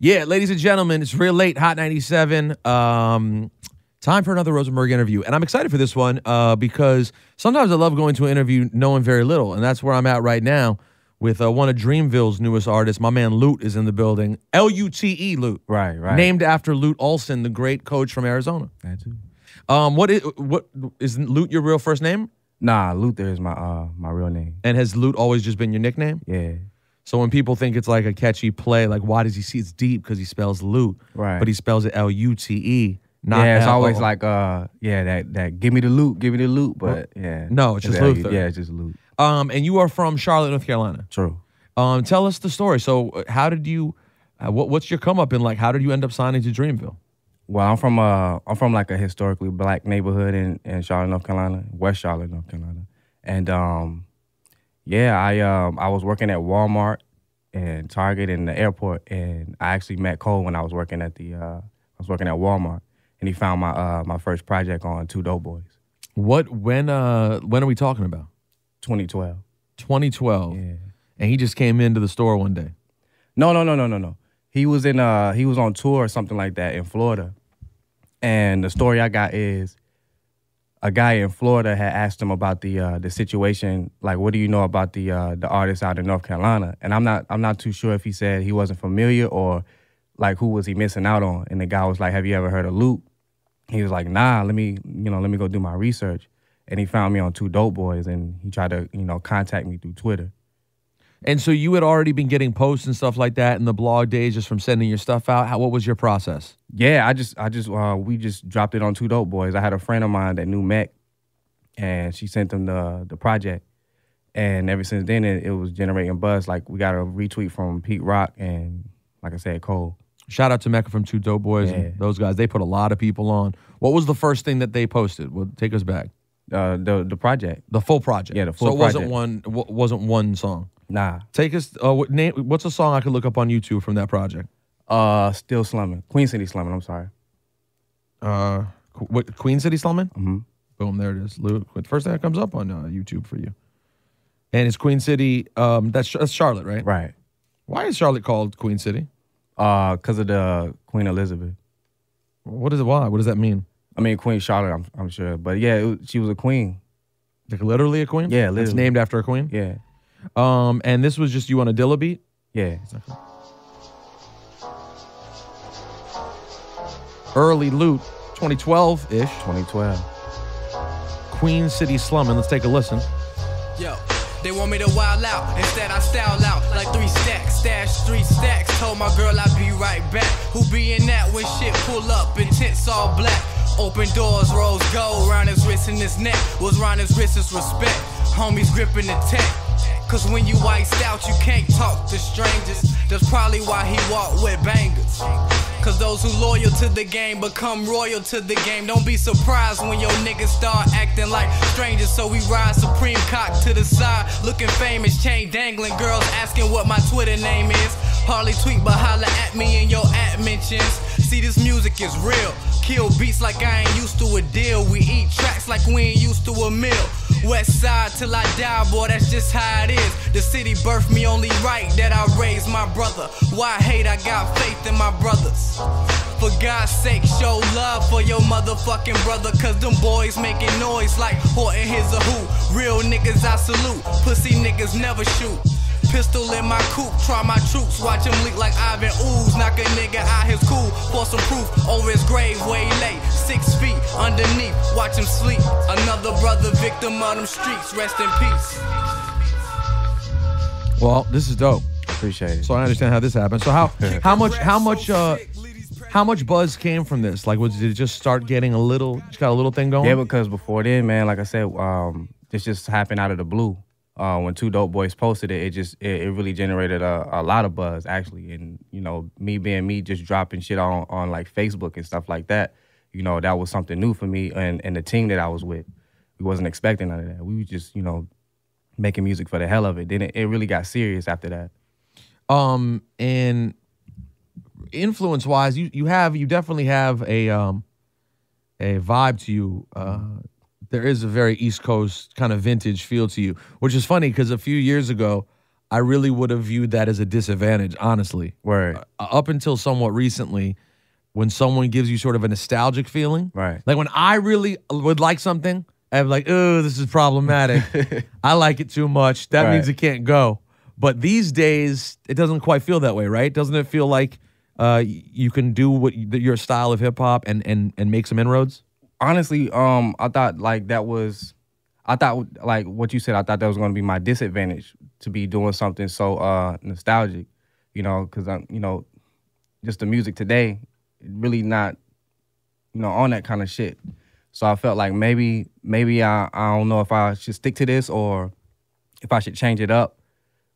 Yeah, ladies and gentlemen, it's real late, Hot 97. Time for another Rosenberg interview. And I'm excited for this one because sometimes I love going to an interview knowing very little. And that's where I'm at right now with one of Dreamville's newest artists. My man Lute is in the building. L-U-T-E, Lute. Right. Named after Lute Olson, the great coach from Arizona. That too. What is Lute your real first name? Nah, Luther is my real name. And has Lute always just been your nickname? Yeah. So when people think it's like a catchy play, like why does he see it's deep? Because he spells Lute. Right. But he spells it L-U-T-E. Not yeah, it's L-O. always like that give me the loot, but yeah. No, it's just Luther. Yeah, it's just loot. And you are from Charlotte, North Carolina. True. Tell us the story. So how did you what's your come up in like how did you end up signing to Dreamville? Well, I'm from like a historically black neighborhood in Charlotte, North Carolina, West Charlotte, North Carolina. And I was working at Walmart and Target and the airport, and I actually met Cole when I was working at Walmart, and he found my first project on Two Dope Boys. When are we talking about? 2012. 2012. Yeah. And he just came into the store one day. No. He was on tour or something like that in Florida. And the story I got is a guy in Florida had asked him about the situation, like, what do you know about the artists out in North Carolina? And I'm not too sure if he said he wasn't familiar or like who was he missing out on. And the guy was like, have you ever heard of Lute? He was like, nah, let me go do my research. And he found me on Two Dope Boys, and he tried to, contact me through Twitter. And so you had already been getting posts and stuff like that in the blog days just from sending your stuff out. What was your process? Yeah, we just dropped it on Two Dope Boys. I had a friend of mine that knew Mech, and she sent him the project. And ever since then, it was generating buzz. Like, we got a retweet from Pete Rock and, like I said, Cole. Shout out to Mecca from Two Dope Boys and those guys. They put a lot of people on. What was the first thing that they posted? Well, take us back. The project. The full project. Yeah, the full project. So it wasn't one song. Nah. Take us. What's a song I could look up on YouTube from that project? Still Slumming. Queen City Slumming. I'm sorry. Queen City Slumming? Mm-hmm. Boom, there it is. The first thing that comes up on YouTube for you. And it's Queen City. That's Charlotte, right? Right. Why is Charlotte called Queen City? Because of the Queen Elizabeth. What is it? Why? What does that mean? I mean, Queen Charlotte, I'm sure. But yeah, she was a queen. Like literally a queen? Yeah, literally. It's named after a queen? Yeah. And this was just you on a Dilla beat? Yeah. Early Lute, 2012-ish. 2012. Queen City Slumming. Let's take a listen. Yo, they want me to wild out. Instead, I style out like 3 stacks. Stash 3 stacks. Told my girl I'd be right back. Who be in that when shit pull up and tents all black? Open doors, rose gold. Round his wrist and his neck. Was round his wrist is respect. Homies gripping the tech. Cause when you iced out, you can't talk to strangers. That's probably why he walk with bangers. Cause those who loyal to the game become royal to the game. Don't be surprised when your niggas start acting like strangers. So we ride supreme, cock to the side, looking famous, chain dangling, girls asking what my Twitter name is. Hardly tweet, but holla at me in your at mentions. See, this music is real. Kill beats like I ain't used to a deal. We eat tracks like we ain't used to a meal. West side till I die, boy, that's just how it is. The city birthed me, only right that I raised my brother. Why hate? I got faith in my brothers. For God's sake, show love for your motherfucking brother. Cause them boys making noise like Horton, here's a who. Real niggas I salute, pussy niggas never shoot. Pistol in my coupe, try my troops, watch him leak like Ivan Ooze. Knock a nigga out his cool, for some proof, over his grave way late. 6 feet underneath, watch him sleep. Another brother victim of them streets, rest in peace. Well, this is dope. Appreciate it. So I understand how this happened. So how much buzz came from this? Like, did it just start getting just got a little thing going? Yeah, because before then, man, like I said, this just happened out of the blue. When Two Dope Boys posted it, it really generated a lot of buzz, actually. And, me being me, just dropping shit on like Facebook and stuff like that, that was something new for me and the team that I was with. We wasn't expecting none of that. We were just, making music for the hell of it. Then it really got serious after that. And influence-wise, you definitely have a vibe to you. There is a very East Coast kind of vintage feel to you, which is funny because a few years ago, I really would have viewed that as a disadvantage, honestly. Word. Up until somewhat recently, when someone gives you sort of a nostalgic feeling. Right. Like when I really would like something, I'm like, oh, this is problematic. I like it too much. That means it can't go. But these days, it doesn't quite feel that way, right? Doesn't it feel like you can do what your style of hip hop and make some inroads? Honestly, I thought like what you said, I thought that was going to be my disadvantage to be doing something so nostalgic, because just the music today, really not, on that kind of shit. So I felt like maybe I don't know if I should stick to this or if I should change it up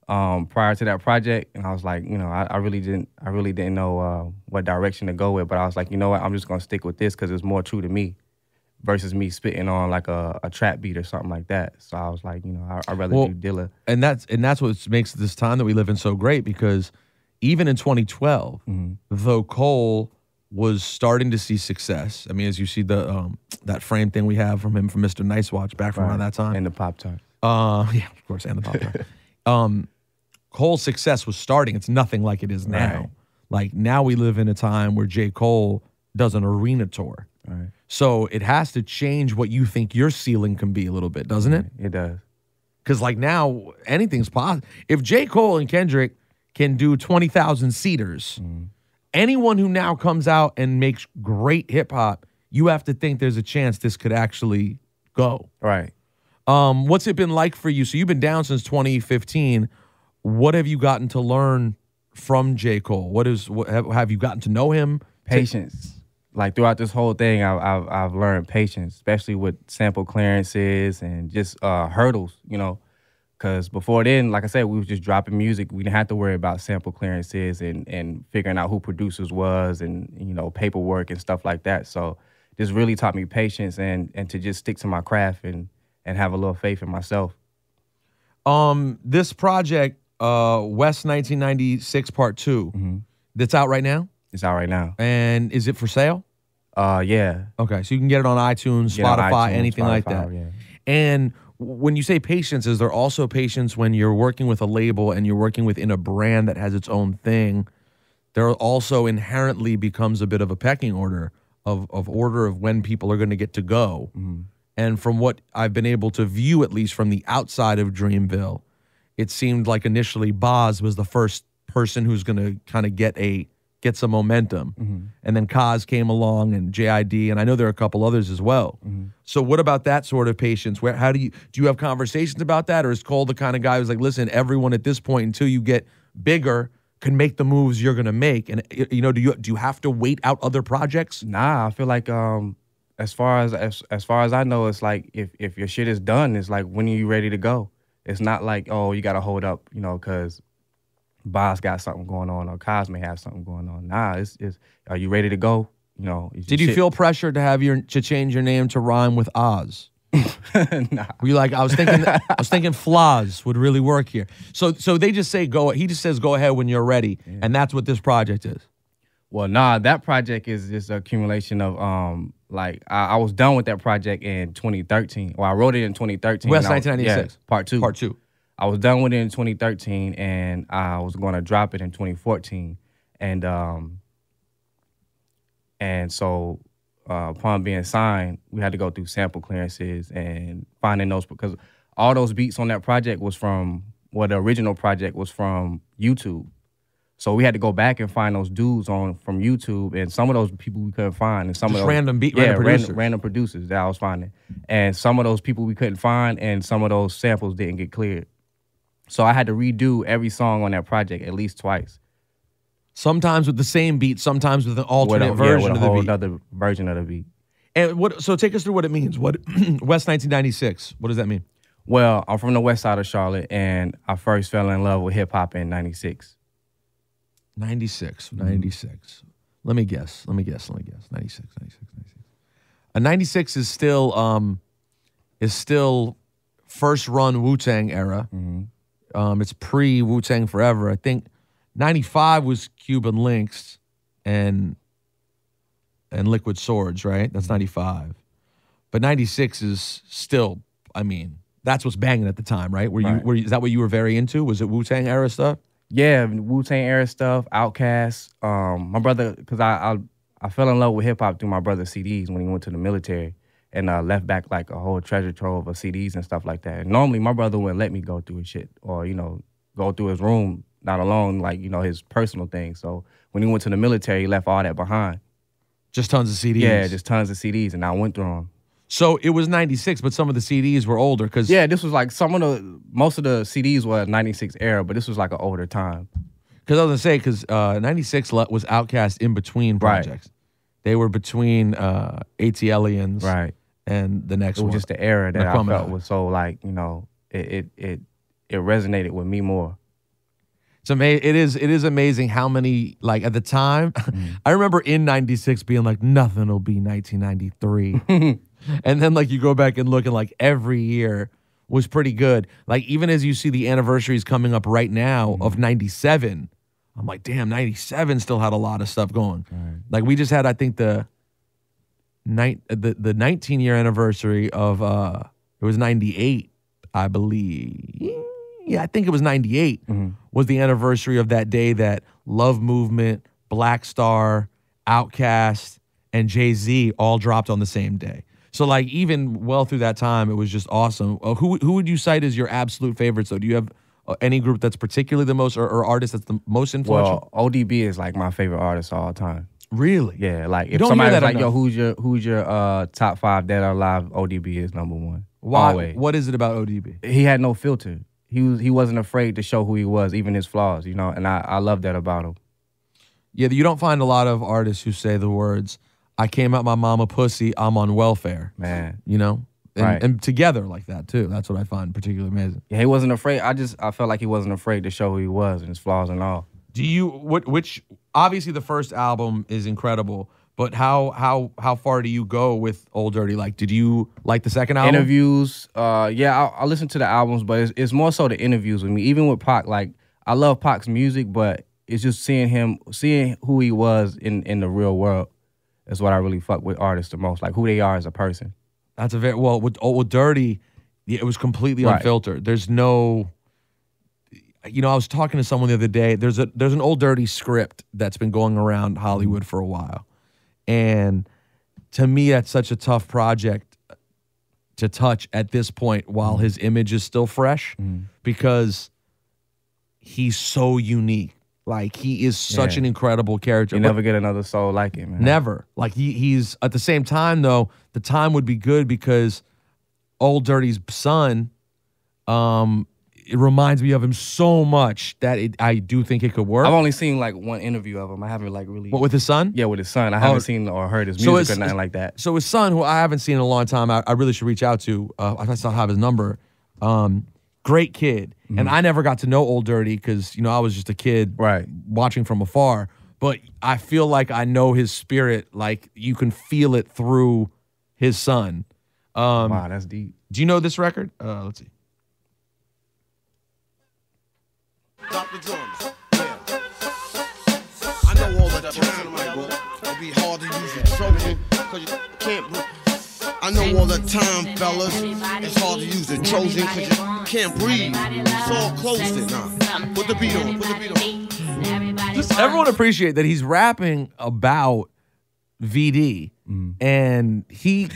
prior to that project. And I was like, I really didn't know what direction to go with. But I was like, you know what, I'm just gonna stick with this because it's more true to me versus me spitting on like a trap beat or something like that. So I was like, I'd rather do Dilla. And that's what makes this time that we live in so great, because even in 2012, though Cole was starting to see success. I mean, as you see the that frame thing we have from him from Mr. Nice Watch back from around that time. And the Pop-Tart. Yeah, of course, and the Pop-Tart. Cole's success was starting. It's nothing like it is now. Right. Like now we live in a time where J. Cole does an arena tour. Right. So it has to change what you think your ceiling can be a little bit, doesn't it? It does. Because like now, anything's possible. If J. Cole and Kendrick can do 20,000 seaters, anyone who now comes out and makes great hip hop, you have to think there's a chance this could actually go. Right. What's it been like for you? So you've been down since 2015. What have you gotten to learn from J. Cole? What have you gotten to know him? Patience. Like throughout this whole thing, I've learned patience, especially with sample clearances and just hurdles, Because before then, like I said, we was just dropping music. We didn't have to worry about sample clearances and figuring out who producers was and, paperwork and stuff like that. So this really taught me patience and to just stick to my craft and have a little faith in myself. This project, West 1996 Part 2, that's out right now? It's out right now. And is it for sale? Yeah. Okay, so you can get it on iTunes, Spotify, anything like that. Yeah. And when you say patience, is there also patience when you're working with a label and you're working within a brand that has its own thing? There also inherently becomes a bit of a pecking order of when people are going to get to go. And from what I've been able to view, at least from the outside of Dreamville, it seemed like initially Boz was the first person who's going to kind of get some momentum. And then Kaz came along and JID, and I know there are a couple others as well. So what about that sort of patience? Do you have conversations about that? Or is Cole the kind of guy who's like, listen, everyone at this point, until you get bigger, can make the moves you're going to make? And, do you have to wait out other projects? Nah, I feel like as far as I know, it's like if your shit is done, it's like, when are you ready to go? It's not like, oh, you got to hold up, because Boss got something going on or Kaz may have something going on. Nah, it's are you ready to go? Did you feel pressured to change your name to rhyme with Oz? Nah. Were you like, I was thinking Flaws would really work here. So they just say go. He just says go ahead when you're ready, and that's what this project is. Well, nah, that project is just an accumulation of I was done with that project in 2013. Well, I wrote it in 2013. West 1996. Part 2. Part 2. I was done with it in 2013, and I was going to drop it in 2014. And so upon being signed, we had to go through sample clearances and finding those, because all those beats on that project was from, the original project was from YouTube. So we had to go back and find those dudes from YouTube, and some of those people we couldn't find, and some just of those random producers. Random producers that I was finding, and some of those people we couldn't find, and some of those samples didn't get cleared. So I had to redo every song on that project at least twice. Sometimes with the same beat, sometimes with an alternate version of the beat. With a whole other version of the beat. And so take us through what it means. What West 1996? What does that mean? Well, I'm from the west side of Charlotte, and I first fell in love with hip hop in '96. 96. Let me guess. 96. A 96 is still first run Wu-Tang era. It's pre Wu-Tang Forever. I think 95 was Cuban Links and Liquid Swords, right? That's 95. But 96 is still, that's what's banging at the time, right? Is that what you were very into? Was it Wu-Tang era stuff? Yeah, Wu-Tang era stuff, Outkast. My brother, because I fell in love with hip hop through my brother's CDs when he went to the military, and left back like a whole treasure trove of CDs and stuff like that. And normally my brother wouldn't let me go through his shit or, you know, go through his room, not alone, like, you know, his personal things. So when he went to the military, he left all that behind. Just tons of CDs? Yeah, just tons of CDs, and I went through them. So it was 96, but some of the CDs were older because... Yeah, this was like most of the CDs were 96 era, but this was like an older time. Because I was going to say, because 96 was Outkast in between projects. Right. They were between ATLians and the next one. It was just the era that I felt was so like, you know, it resonated with me more. It is amazing how many, like at the time, I remember in 96 being like, nothing will be 1993. And then like you go back and look and like every year was pretty good. Like even as you see the anniversaries coming up right now of 97, I'm like, damn, 97 still had a lot of stuff going. Right. Like we just had, I think the 19-year anniversary of, it was 98, I believe. Yeah, I think it was 98 was the anniversary of that day that Love Movement, Black Star, Outkast, and Jay-Z all dropped on the same day. So like even well through that time, it was just awesome. Who would you cite as your absolute favorites though? Do you have any group that's particularly the most or artist that's the most influential? Well, ODB is like my favorite artist of all time. Really? Yeah, like if somebody's like, yo, who's your top 5 dead or alive, ODB is number 1. Why? Always. What is it about ODB? He had no filter. He wasn't afraid to show who he was, even his flaws, you know, and I love that about him. Yeah, you don't find a lot of artists who say the words, I came out my mama pussy, I'm on welfare. Man. You know? And together like that too. That's what I find particularly amazing. Yeah, he wasn't afraid. I felt like he wasn't afraid to show who he was and his flaws and all. Do you which obviously the first album is incredible, but how far do you go with Old Dirty? Like, did you like the second album? Interviews, yeah, I listen to the albums, but it's more so the interviews with me. Even with Pac, like I love Pac's music, but it's just seeing who he was in the real world is what I really fuck with artists the most, like who they are as a person. That's a very well with Dirty, it was completely unfiltered. There's no, you know, I was talking to someone the other day. There's an Old Dirty script that's been going around Hollywood for a while, and to me, that's such a tough project to touch at this point while his image is still fresh, because he's so unique. Like, he is such an incredible character. You never get another soul like him, man. Never. Like, he's, at the same time, though, the time would be good because Old Dirty's son, it reminds me of him so much that I do think it could work. I've only seen, like, one interview of him. I haven't, like, really... What, with his son? Yeah, with his son. I haven't seen or heard his music or nothing like that. So his son, who I haven't seen in a long time, I really should reach out to. I still have his number. Great kid. And I never got to know Old Dirty because, you know, I was just a kid watching from afar. But I feel like I know his spirit. Like, you can feel it through his son. Wow, that's deep. Do you know this record? Let's see. Drop the drums. Yeah. I know all the time, it'll be hard to use your Trojan because you can't... I know all the time, fellas, it's hard to use the Trojan because you can't breathe. It's all closed. Nah. Put the beat on. Put the beat on. Just everyone appreciate that he's rapping about VD, and he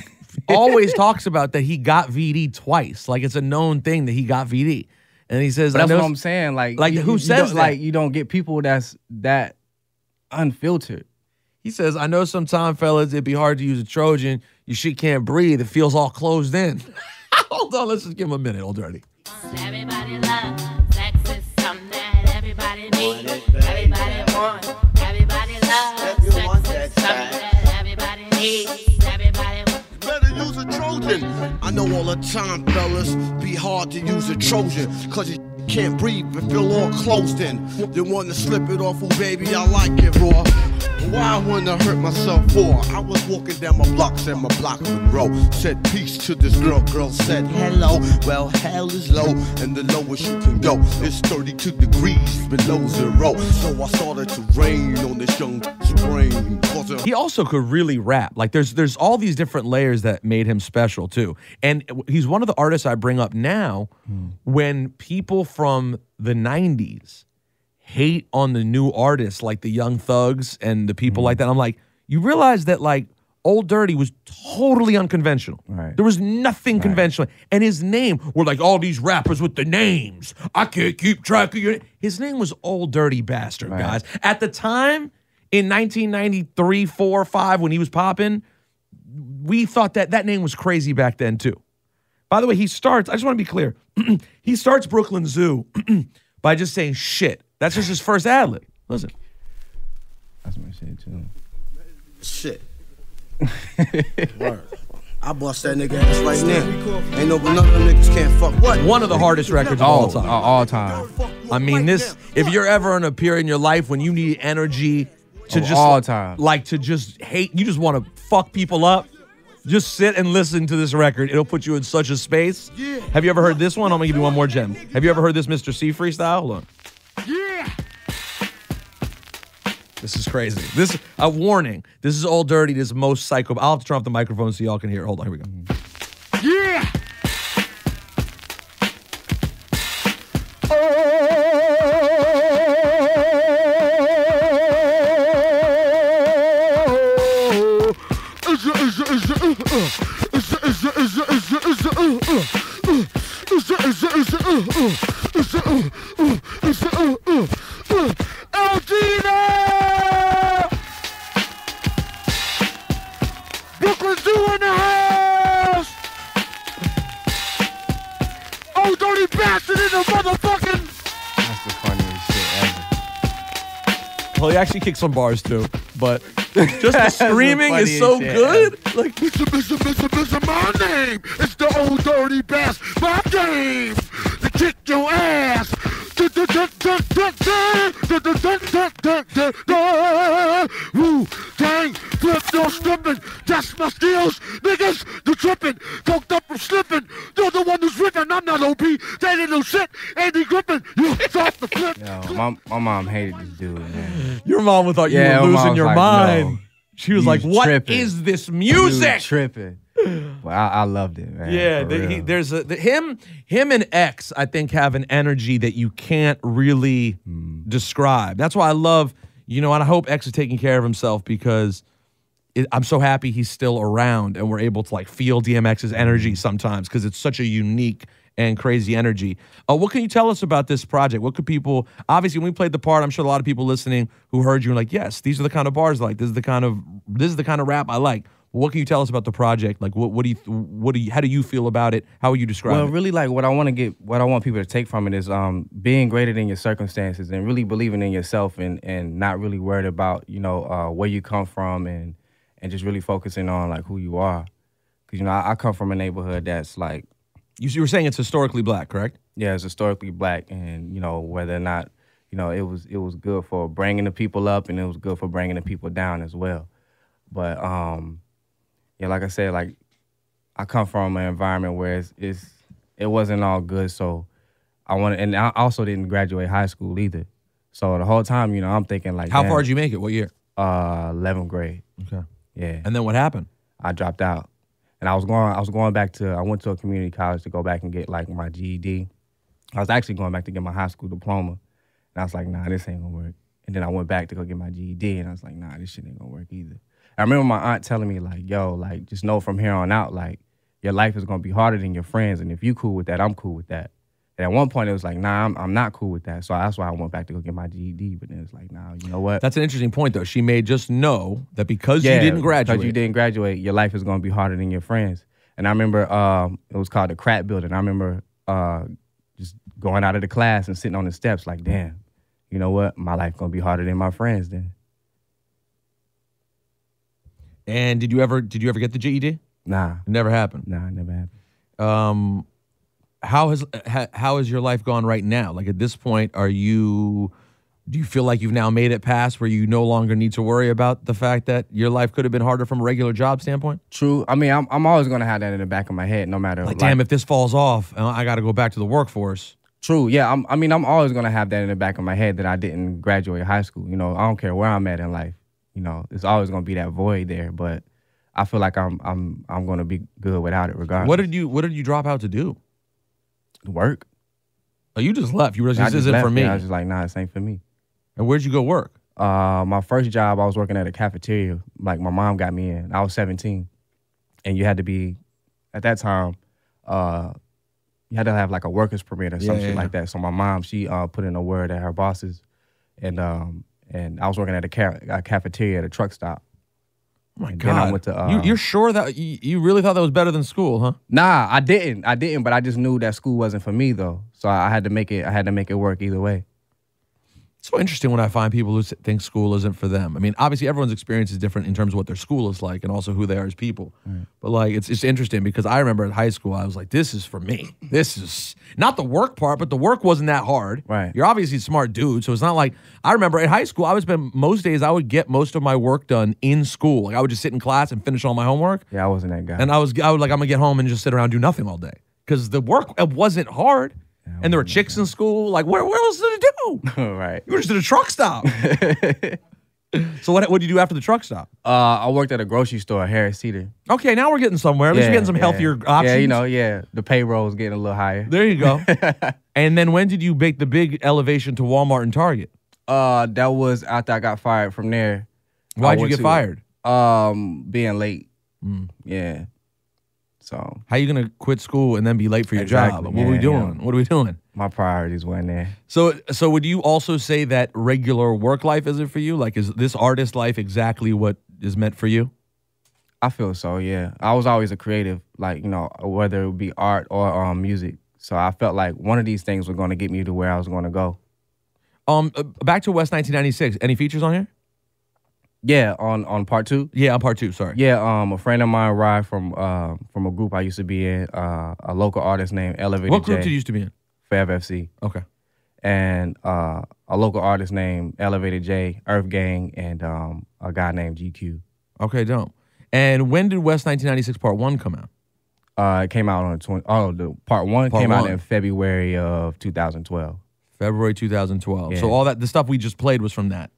always talks about that he got VD twice. Like, it's a known thing that he got VD. And he says, that's what I'm saying. Like who says that? Like, you don't get people that's that unfiltered. He says, I know sometimes, fellas, it'd be hard to use a Trojan. Your shit can't breathe. It feels all closed in. Hold on, let's just give him a minute, Old Dirty. Everybody loves sex is something that everybody needs. Everybody wants. Everybody loves sex is something that everybody needs. Everybody wants. Better use a Trojan. I know all the time, fellas, be hard to use a Trojan because you can't breathe and feel all closed in. They want to slip it off, oh baby, I like it raw. Why I wanna hurt myself for? I was walking down my block, said my block Monroe. Said peace to this girl, girl said hello. Well, hell is low, and the lowest you can go is 32 degrees below zero. So I started to rain on this young brain, causing to. He also could really rap. Like there's all these different layers that made him special too. And he's one of the artists I bring up now when people from the 90s hate on the new artists like the Young Thugs and the people like that. I'm like, you realize that like Old Dirty was totally unconventional. Right. There was nothing conventional. And his name, we're like all these rappers with the names. I can't keep track of your. His name was Old Dirty Bastard, guys. At the time, in 1993, 4, 5, when he was popping, we thought that name was crazy back then too. By the way, I just want to be clear. He starts Brooklyn Zoo by just saying shit. That's just his first ad-lib. Listen. That's my shit too. Shit. Word. I bust that nigga ass right now. Ain't none of them niggas can't fuck. What? One of the hardest records of all time. All time. I mean, if you're ever in a period in your life when you need energy to just all time, like to just hate, you just want to fuck people up, just sit and listen to this record. It'll put you in such a space. Yeah. Have you ever heard this one? I'm gonna give you one more gem. Have you ever heard this Mr. C freestyle? Hold on. Yeah. This is crazy. This a warning. This is Old Dirty. This is most psycho. I'll have to turn off the microphone so y'all can hear it. Hold on, here we go. Yeah. Brooklyn Zoo in the house! Oh, dirty bastard in the motherfucking... That's the funniest shit ever. Well, he actually kicked some bars too, but just the screaming is so good. Like, Mr. My name. It's the Old Dirty Bastard. My game. To kick your ass. Wu-Tang, flip, no stripping. That's my skills. Niggas, the tripping. Coked up from slipping. You're the one who's ripping. I'm not OP. They didn't know shit. Andy Griffin, you start the flip. Yo, my mom hated this dude, man. your mom thought you Yeah, were my losing mom's your like, mind. no, She was you like, "What is tripping. this music?" Dude tripping. But I loved it, man. Yeah, for real. there's him and X. I think have an energy that you can't really describe. That's why I love, and I hope X is taking care of himself because I'm so happy he's still around and we're able to like feel DMX's energy sometimes because it's such a unique and crazy energy. What can you tell us about this project? What could people? Obviously, when we played the part, I'm sure a lot of people listening who heard you were like, "Yes, these are the kind of bars I like. This is the kind of rap I like." What can you tell us about the project? Like, how do you feel about it? How would you describe it? Well, really, like what I want people to take from it is being greater than your circumstances and really believing in yourself and not really worried about where you come from and just really focusing on like who you are. Because I come from a neighborhood that's like you were saying it's historically black, correct? Yeah, it's historically black, and whether or not it was good for bringing the people up and it was good for bringing the people down as well. But yeah, like I said, like I come from an environment where it wasn't all good, so and I also didn't graduate high school either. So the whole time, I'm thinking like, how far did you make it? What year? 11th grade. Okay. Yeah. And then what happened? I dropped out, and I went to a community college to go back and get like my GED. I was actually going back to get my high school diploma, and I was like, nah, this ain't gonna work. And then I went back to go get my GED, and I was like, nah, this shit ain't gonna work either. I remember my aunt telling me, like, yo, like, just know from here on out, like, your life is going to be harder than your friends. And if you cool with that, I'm cool with that. And at one point, it was like, nah, I'm not cool with that. So that's why I went back to go get my GED. But then it's like, nah, you know what? That's an interesting point, though. She may just know that because you didn't graduate. Because you didn't graduate, your life is going to be harder than your friends. And I remember it was called the Crack Building. I remember just going out of the class and sitting on the steps like, damn, you know what? My life going to be harder than my friends then. And did you ever get the GED? Nah. It never happened. Nah, it never happened. How has your life gone right now? Like at this point, do you feel like you've now made it past where you no longer need to worry about the fact that your life could have been harder from a regular job standpoint? True. I mean, I'm always gonna have that in the back of my head, no matter. Like, damn, if this falls off, I got to go back to the workforce. True. Yeah. I'm always gonna have that in the back of my head that I didn't graduate high school. I don't care where I'm at in life. you know, it's always gonna be that void there. But I feel like I'm gonna be good without it regardless. What did you drop out to do? Work? Oh, you just left. You realized I this just isn't left. for me. Yeah, I was just like, nah, this ain't for me. And where'd you go work? My first job, I was working at a cafeteria. Like, my mom got me in. I was 17. And you had to be, at that time, you had to have like a worker's permit or some shit like that. So my mom, she put in a word at her bosses. And I was working at a cafeteria at a truck stop. Oh my and God. Then I went to, you're sure that you really thought that was better than school, huh? Nah, I didn't, but I just knew that school wasn't for me though. So I had to make it work either way. It's so interesting when I find people who think school isn't for them. I mean, obviously everyone's experience is different in terms of what their school is like and also who they are as people. Right. But like, it's interesting because I remember at high school, I was like, this is for me. This is not the work part, but the work wasn't that hard. Right. You're obviously a smart dude. So it's not like, I remember at high school, I would spend most days, I would get most of my work done in school. Like I would just sit in class and finish all my homework. Yeah, I wasn't that guy. And I would like, I'm gonna get home and just sit around and do nothing all day. Because the work, it wasn't hard. Yeah, and there were chicks in school. Like, where else did it do? Right. You were just at a truck stop. So what did you do after the truck stop? I worked at a grocery store, Harris Teeter. Okay, now we're getting somewhere. At least we're getting some healthier options. Yeah, the payroll is getting a little higher. There you go. And then when did you make the big elevation to Walmart and Target? That was after I got fired from there. Why'd you get fired? Being late. Yeah. So how you gonna quit school and then be late for your job? What are we doing? What are we doing? My priorities weren't there. So would you also say that regular work life isn't for you? Like, is this artist life exactly what is meant for you? I feel so, yeah. I was always a creative, like, you know, whether it would be art or music. So I felt like one of these things was going to get me to where I was going to go. Back to West 1996. Any features on here? Yeah, on part 2. Yeah, on part 2. Sorry. Yeah, a friend of mine, Rye, from a group I used to be in, a local artist named Elevated J. What group did you used to be in? Forever FC. Okay. And a local artist named Elevated J, Earth Gang, and a guy named GQ. Okay, dope. And when did West 1996 Part 1 come out? It came out on the Part 1 came out in February of 2012. February 2012. Yeah. So all the stuff we just played was from that.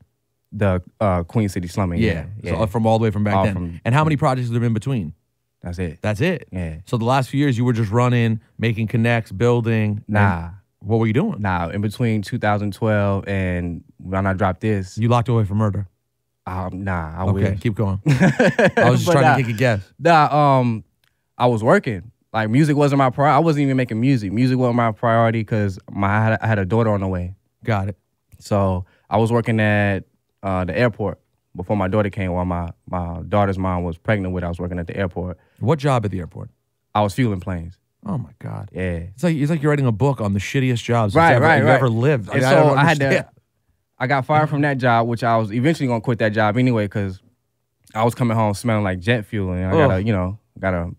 The Queen City Slumming. Yeah. So from all the way from back then. And how many projects have there been between? That's it. That's it? Yeah. So the last few years you were just running, making connects, building. Nah. What were you doing? Nah, in between 2012 and when I dropped this. You locked away for murder? Nah, I Okay, wish. keep going. I was just trying to take a guess. Nah, I was working. Like, music wasn't my priority. I wasn't even making music. Music wasn't my priority because I had a daughter on the way. Got it. So I was working at the airport before my daughter came while my daughter's mom was pregnant with. I was working at the airport. What job at the airport? I was fueling planes. Oh my God. Yeah. It's like you're writing a book on the shittiest jobs You've ever lived. And so I got fired from that job, which I was eventually gonna quit that job anyway because I was coming home smelling like jet fuel, and I got a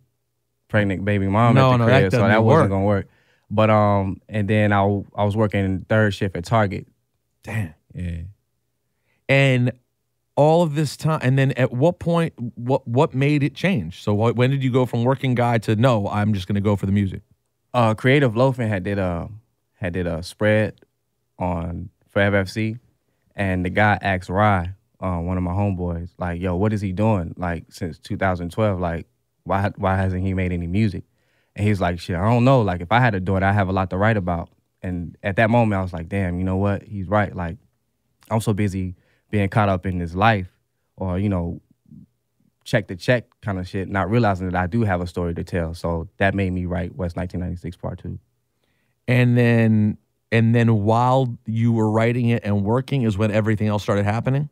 pregnant baby mom at the crib, so that wasn't gonna work. But and then I was working third shift at Target. Damn. Yeah. And all of this time, and then at what point, what made it change? So when did you go from working guy to no, I'm just gonna go for the music? Creative Loafing had did a spread on Forever FC, and the guy asked Rye, one of my homeboys, like, yo, what is he doing? Like, since 2012, like, why hasn't he made any music? And he's like, shit, I don't know. Like, if I had a daughter, I have a lot to write about. And at that moment, I was like, damn, you know what? He's right. Like, I'm so busy being caught up in this life or, you know, check to check kind of shit, not realizing that I do have a story to tell. So that made me write West 1996 Part 2. And then while you were writing it and working is when everything else started happening?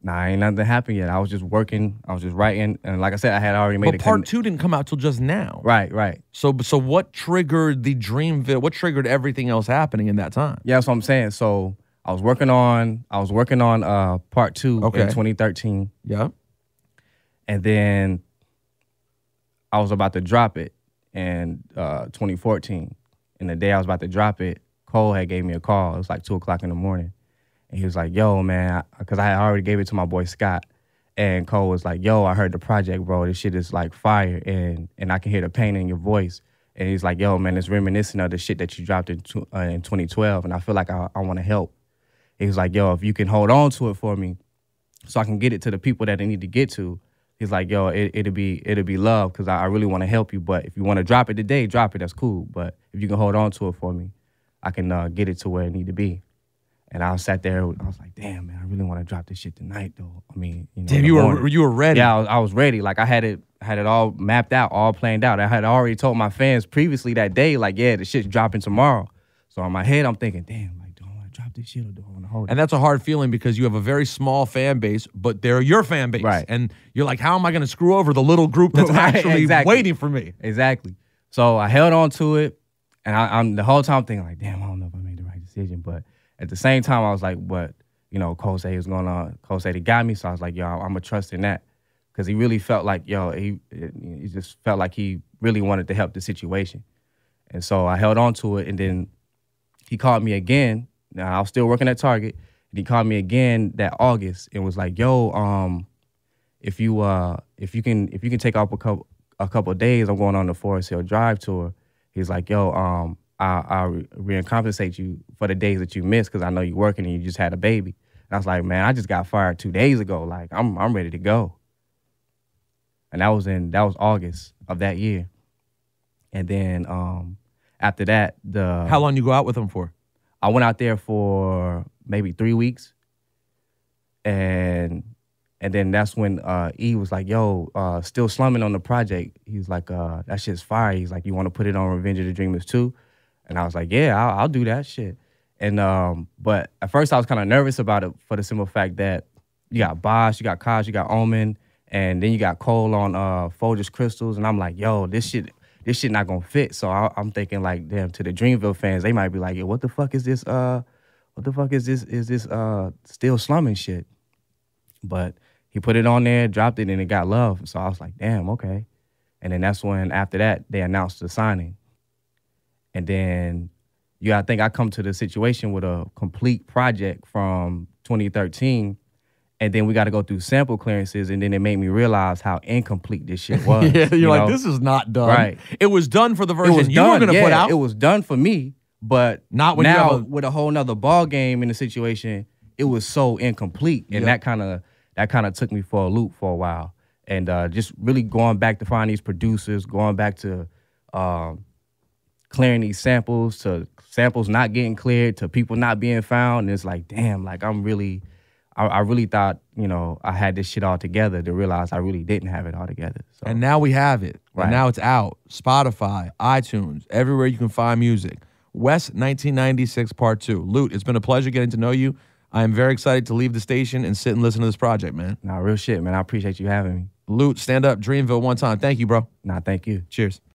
Nah, ain't nothing happened yet. I was just working. I was just writing. And like I said, I had already made But Part 2 didn't come out till just now. Right. So what triggered the Dreamville? What triggered everything else happening in that time? Yeah, that's what I'm saying. So I was working on Part 2 in 2013. Yeah. And then I was about to drop it in 2014. And the day I was about to drop it, Cole had gave me a call. It was like 2 o'clock in the morning. And he was like, yo, man, because I had already gave it to my boy Scott. And Cole was like, yo, I heard the project, bro. This shit is like fire. And I can hear the pain in your voice. And he's like, yo, man, it's reminiscent of the shit that you dropped in 2012. And I feel like I want to help. He was like, yo, if you can hold on to it for me so I can get it to the people that I need to get to. He's like, yo, it'll be love because I really want to help you. But if you want to drop it today, drop it. That's cool. But if you can hold on to it for me, I can get it to where it need to be. And I sat there. I was like, damn, man, I really want to drop this shit tonight, though. I mean, you know, Damn, you were ready. Yeah, I was ready. Like I had it all mapped out, all planned out. I had already told my fans previously that day, like, yeah, the shit's dropping tomorrow. So in my head, I'm thinking, damn, like, do I want to drop this shit or do I want to hold it? And that's a hard feeling because you have a very small fan base, but they're your fan base. Right. And you're like, how am I going to screw over the little group that's Right, actually exactly. waiting for me? Exactly. So I held on to it, and I'm the whole time thinking, like, damn, I don't know if I made the right decision. But at the same time, I was like, but, you know, Cole said he was going on. Cole said he got me, so I was like, yo, I'm going to trust in that. Because he really felt like, yo, he just felt like he really wanted to help the situation. And so I held on to it, and then he called me again. Now, I was still working at Target, and he called me again that August and was like, yo, if you can take off a couple of days, I'm going on the Forest Hill Drive tour. He's like, yo, I'll recompensate you for the days that you missed because I know you're working and you just had a baby. And I was like, man, I just got fired 2 days ago. Like, I'm ready to go. And that was August of that year. And then after that, How long you go out with them for? I went out there for maybe 3 weeks. And then that's when E was like, yo, still slumming on the project. He's like, that shit's fire. He's like, you want to put it on Revenge of the Dreamers too? And I was like, yeah, I'll do that shit. And but at first I was kind of nervous about it for the simple fact that you got Bosh, you got Kaj, you got Omen, and then you got Cole on Folgers Crystals. And I'm like, yo, this shit not gonna fit. So I'm thinking like, damn, to the Dreamville fans, they might be like, yo, what the fuck is this? What the fuck is this? Is this still slumming shit? But he put it on there, dropped it, and it got love. So I was like, damn, okay. And then that's when, after that, they announced the signing. And then, I think I come to the situation with a complete project from 2013, and then we got to go through sample clearances, and then it made me realize how incomplete this shit was. Yeah, you're like, know? this is not done. Right. It was done for the version It was you were going to put out. It was done for me, but Not when you now have a- with a whole nother ball game in the situation, it was so incomplete, and that kind of took me for a loop for a while, and just really going back to find these producers, going back to clearing these samples, to samples not getting cleared, to people not being found, and it's like, damn, like I really thought, you know, I had this shit all together, to realize I really didn't have it all together. So. And now we have it. Right. And now it's out. Spotify, iTunes, everywhere you can find music. West 1996 Part 2. Lute, it's been a pleasure getting to know you. I am very excited to leave the station and sit and listen to this project, man. Nah, real shit, man. I appreciate you having me. Lute, stand up, Dreamville one time. Thank you, bro. Nah, thank you. Cheers.